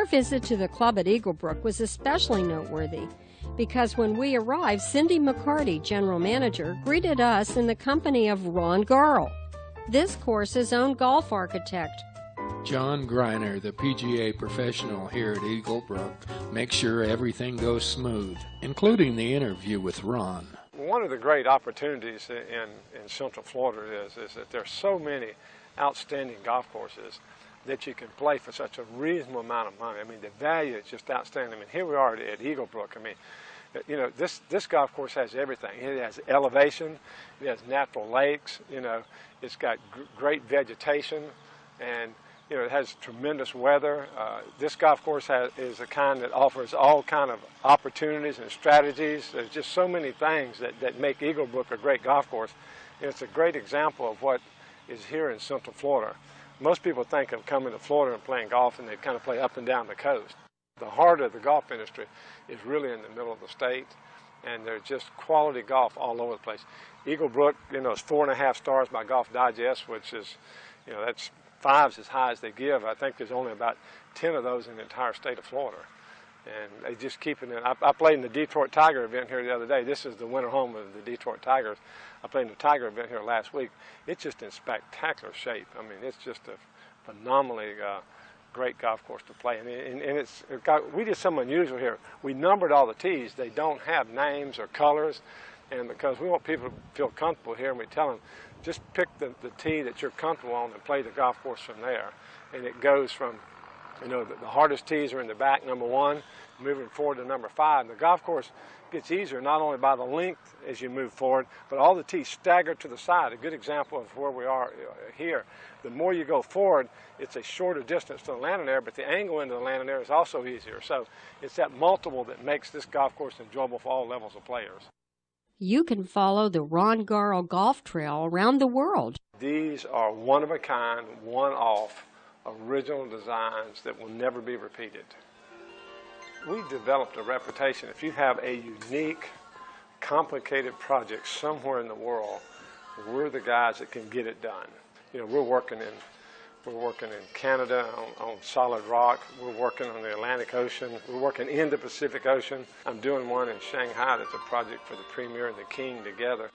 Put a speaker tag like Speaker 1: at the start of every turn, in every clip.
Speaker 1: Our visit to the club at Eaglebrook was especially noteworthy because when we arrived, Cindy McCarty, general manager, greeted us in the company of Ron Garl, this course's own golf architect.
Speaker 2: John GREINER, the PGA professional here at Eaglebrook, makes sure everything goes smooth, including the interview with Ron.
Speaker 3: One of the great opportunities in Central Florida is that there are so many outstanding golf courses that you can play for such a reasonable amount of money. I mean, the value is just outstanding. I mean, here we are at Eaglebrook. I mean, you know, this golf course has everything. It has elevation, it has natural lakes, you know, it's got great vegetation, and you know, it has tremendous weather. This golf course is a kind that offers all kind of opportunities and strategies. There's just so many things that make Eaglebrook a great golf course. And it's a great example of what is here in Central Florida. Most people think of coming to Florida and playing golf, and they kind of play up and down the coast. The heart of the golf industry is really in the middle of the state, and there's just quality golf all over the place. Eaglebrook, you know, is 4.5 stars by Golf Digest, which is, you know, that's 5's as high as they give. I think there's only about 10 of those in the entire state of Florida. And they just keep it in. I played in the Detroit Tiger event here the other day. This is the winter home of the Detroit Tigers. I played in the Tiger event here last week. It's just in spectacular shape. I mean, it's just a phenomenally great golf course to play. And we did something unusual here. We numbered all the tees. They don't have names or colors. And because we want people to feel comfortable here, and we tell them, just pick the tee that you're comfortable on and play the golf course from there. And it goes from, you know, the hardest tees are in the back, number 1, moving forward to number 5. And the golf course gets easier not only by the length as you move forward, but all the tees stagger to the side. A good example of where we are here. The more you go forward, it's a shorter distance to the landing area, but the angle into the landing area is also easier. So it's that multiple that makes this golf course enjoyable for all levels of players.
Speaker 1: You can follow the Ron Garl Golf Trail around the world.
Speaker 3: These are one-of-a-kind, one-off, original designs that will never be repeated. We developed a reputation. If you have a unique, complicated project somewhere in the world, we're the guys that can get it done. You know, we're working in Canada on solid rock. We're working on the Atlantic Ocean. We're working in the Pacific Ocean. I'm doing one in Shanghai that's a project for the Premier and the King together.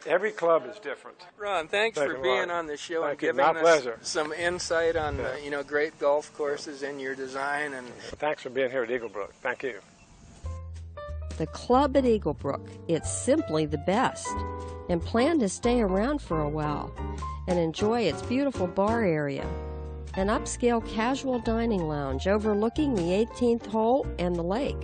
Speaker 3: Every club is different.
Speaker 4: Ron, thanks for being on the show and giving
Speaker 3: us
Speaker 4: some insight on you know, great golf courses and your design. And
Speaker 3: thanks for being here at Eaglebrook. Thank you.
Speaker 1: The club at Eaglebrook, it's simply the best, and plan to stay around for a while and enjoy its beautiful bar area, an upscale casual dining lounge overlooking the 18th hole and the lake.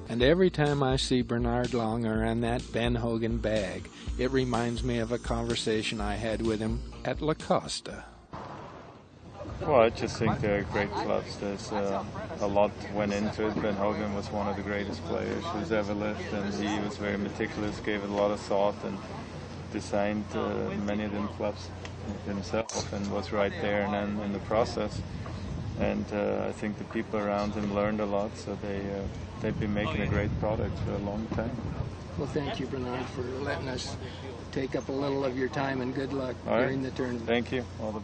Speaker 2: And every time I see Bernhard Langer and that Ben Hogan bag, it reminds me of a conversation I had with him at La Costa.
Speaker 5: Well, I just think they're great clubs. There's a lot went into it. Ben Hogan was one of the greatest players who's ever lived, and he was very meticulous, gave it a lot of thought, and designed many of them clubs himself, and was right there and then in the process. And I think the people around him learned a lot, so they've been making a great product for a long time.
Speaker 4: well, thank you, Bernhard, for letting us take up a little of your time, and good luck during the tournament.
Speaker 5: Thank you. All the